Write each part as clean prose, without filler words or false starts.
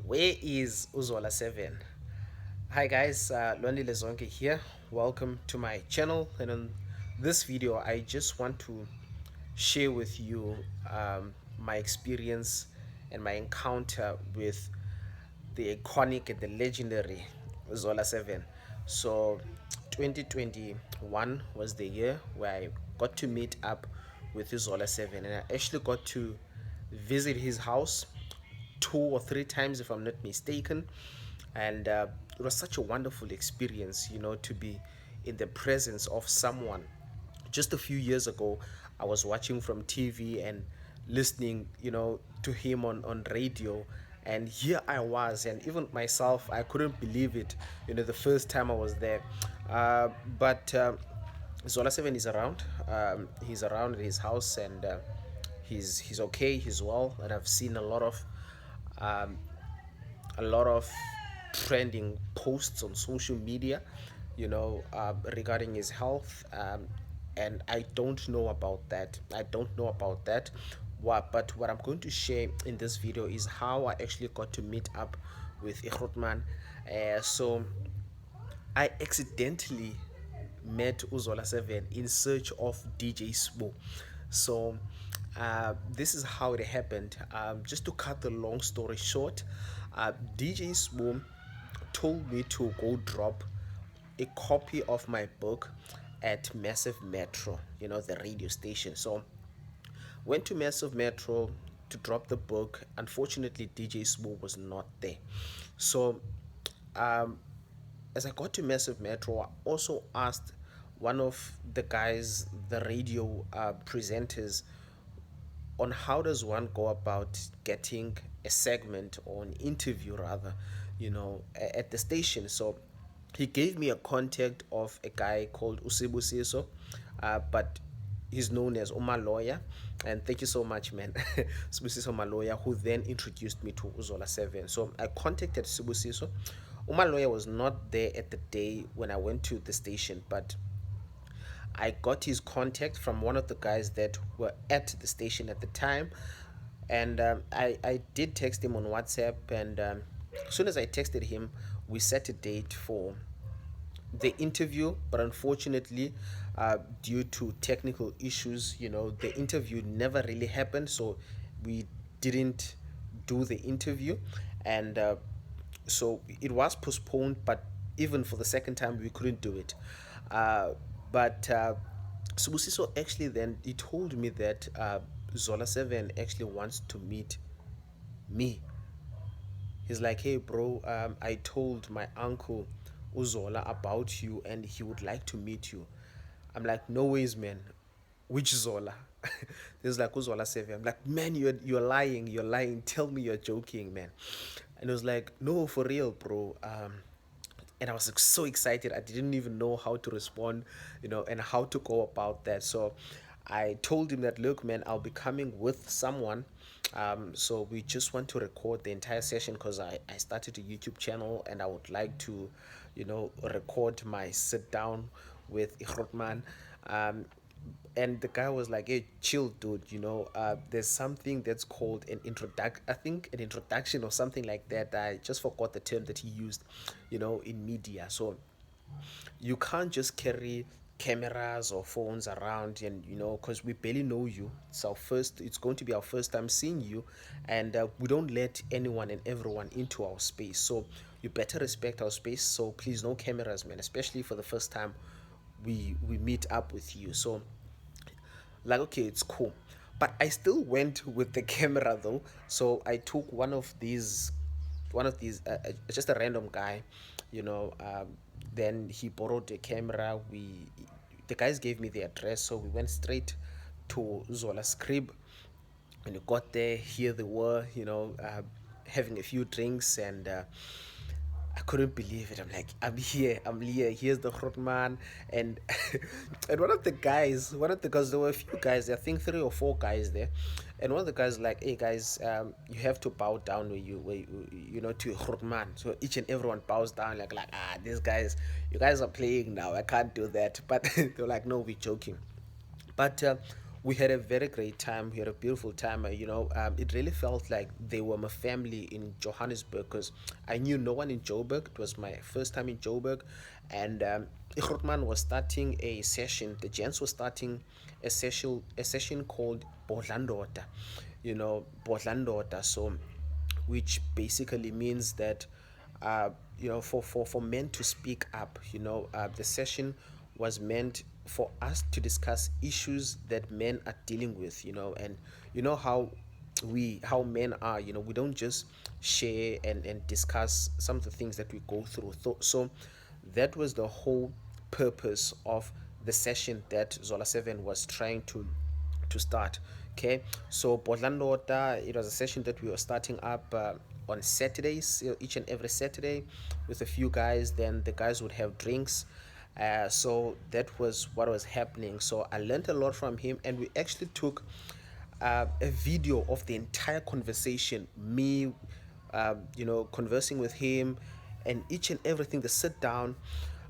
Where is Zola7? Hi guys, Lwandile Zonke here. Welcome to my channel. And on this video, I just want to share with you my experience and my encounter with the iconic and the legendary Zola7. So 2021 was the year where I got to meet up with Zola7, and I actually got to visit his house 2 or 3 times, if I'm not mistaken. And it was such a wonderful experience, to be in the presence of someone. Just a few years ago, I was watching from TV and listening, to him on radio. And here I was, and even myself, I couldn't believe it, the first time I was there. But Zola7 is around. He's around at his house, and he's okay. He's well, and I've seen um, a lot of trending posts on social media, regarding his health. And I don't know about that. I don't know about that. But what I'm going to share in this video is how I actually got to meet up with Ihrotman. So I accidentally met Zola7 in search of DJ Smo. So this is how it happened. Just to cut the long story short, DJ Smo told me to go drop a copy of my book at Massive Metro, the radio station. So went to Massive Metro to drop the book. Unfortunately, DJ Smo was not there. So um, as I got to Massive Metro, I also asked one of the guys, the radio presenters, on how does one go about getting a segment or an interview rather, at the station. So he gave me a contact of a guy called Usibusiso, but he's known as Uma Lawyer. And thank you so much, man. Sibusiso Maloya, who then introduced me to Zola7. So I contacted Sibusiso. Uma Lawyer was not there at the day when I went to the station, but I got his contact from one of the guys that were at the station at the time. And I did text him on WhatsApp. And as soon as I texted him, we set a date for the interview. But unfortunately, due to technical issues, the interview never really happened. So we didn't do the interview. And so it was postponed, but even for the second time, we couldn't do it. But Subusiso actually then he told me that Zola7 actually wants to meet me. He's like, hey bro, I told my uncle Uzola about you and he would like to meet you. I'm like, no ways, man. Which Zola? There's like Zola7. I'm like, man, you're lying, you're lying. Tell me you're joking, man. And it was like, no, for real, bro. And I was like, so excited. I didn't even know how to respond, and how to go about that. So I told him that, look, man, I'll be coming with someone. So we just want to record the entire session because I started a YouTube channel and I would like to, record my sit down with Ihrotman. And the guy was like, hey, chill, dude, there's something that's called an introduction, I think an introduction or something like that. I just forgot the term that he used, in media. So you can't just carry cameras or phones around, and because we barely know you. It's going to be our first time seeing you. And we don't let anyone and everyone into our space, so you better respect our space. So please, no cameras, man, especially for the first time we meet up with you. So like, okay, it's cool, but I still went with the camera though. So I took one of these just a random guy, you know then he borrowed a camera. The guys gave me the address, so we went straight to Zola's crib. When we got there, here they were, having a few drinks. And I couldn't believe it. I'm like, I'm here. Here's the Grotman. And and one of the guys, there were a few guys, I think 3 or 4 guys there. And one of the guys like, hey guys, you have to bow down to Grotman. So each and everyone bows down, like, these guys, you guys are playing now. I can't do that. But they're like, no, we're joking. But we had a very great time. We had a beautiful time. It really felt like they were my family in Johannesburg because I knew no one in Joburg. It was my first time in Joburg, and Grootman was starting a session. The gents were starting a session called Bhodla Ndoda, Bhodla Ndoda. So, which basically means that for men to speak up. The session was meant for us to discuss issues that men are dealing with, and how men are. We don't just share and discuss some of the things that we go through. So that was the whole purpose of the session that Zola7 was trying to start. Okay, so Bhodla Ndoda, it was a session that we were starting up on Saturdays, each and every Saturday, with a few guys. Then the guys would have drinks. So that was what was happening. So I learned a lot from him, and we actually took a video of the entire conversation, me, conversing with him, and each and everything, the sit down.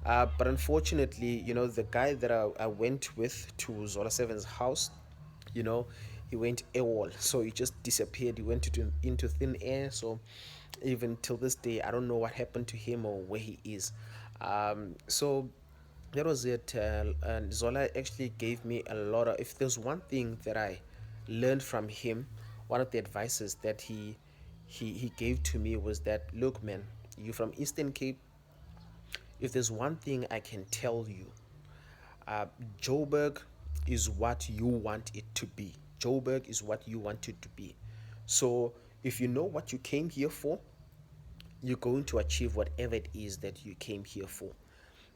But unfortunately, the guy that I went with to Zola7's house, you know, he went AWOL, so he just disappeared. He went into thin air. So even till this day, I don't know what happened to him or where he is. So that was it. And Zola actually gave me a lot of. If there's one thing that I learned from him, one of the advices that he gave to me was that, look, man, you from Eastern Cape. If there's one thing I can tell you, uh, Joburg is what you want it to be. Joburg is what you want it to be. So if you know what you came here for, you're going to achieve whatever it is that you came here for.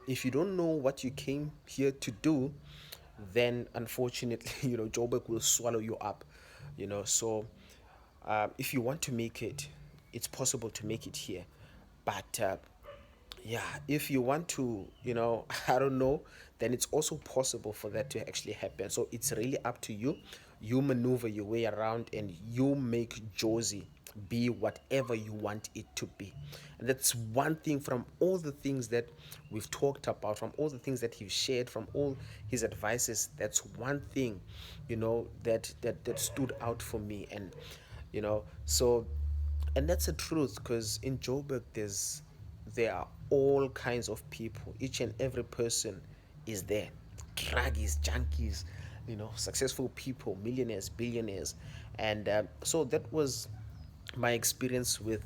If you don't know what you came here to do, then unfortunately, Joburg will swallow you up. So if you want to make it, it's possible to make it here. But yeah, if you want to, I don't know, then it's also possible for that to actually happen. So it's really up to you. You maneuver your way around, and you make Josie be whatever you want it to be. And that's one thing from all the things that we've talked about, from all the things that he's shared, from all his advices. That's one thing, that stood out for me. And so, and that's the truth, because in Joburg there are all kinds of people. Each and every person is there. Druggies, junkies, successful people, millionaires, billionaires. And so that was my experience with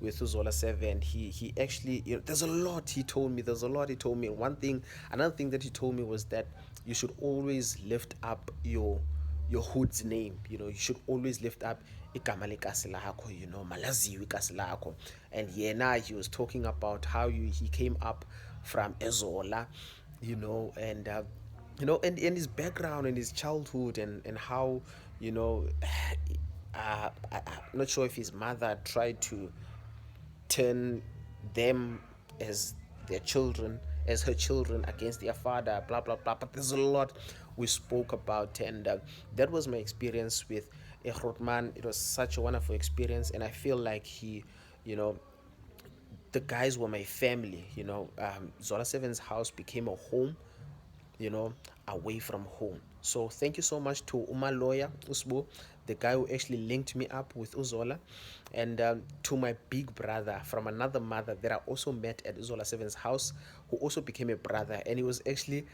Zola7. He actually, there's a lot he told me. Another thing that he told me was that you should always lift up your hood's name. You should always lift up igama lekasi lakho, malaziwe ikasi lakho. And yena, he was talking about how he came up from Ezola, and and his background and his childhood, and how, I'm not sure if his mother tried to turn them as their children, as her children, against their father, blah blah blah. But there's a lot we spoke about, and that was my experience with Grootman. It was such a wonderful experience, and I feel like you know the guys were my family. Zola7's house became a home, you know, away from home. So thank you so much to Uma Lawyer Usbu, the guy who actually linked me up with Uzola, and to my big brother from another mother that I also met at Zola7's house, who also became a brother, and he was actually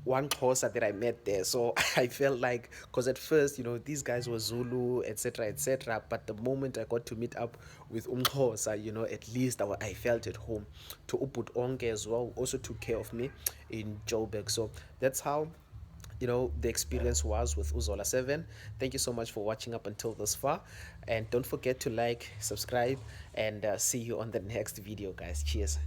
one Xhosa that I met there. So I felt like, because at first, these guys were Zulu, etc., etc. But the moment I got to meet up with Xhosa, at least I felt at home. To Uput Onge as well also took care of me in Joburg. So that's how, the experience was with Zola7. Thank you so much for watching up until this far. And don't forget to like, subscribe, and see you on the next video, guys. Cheers.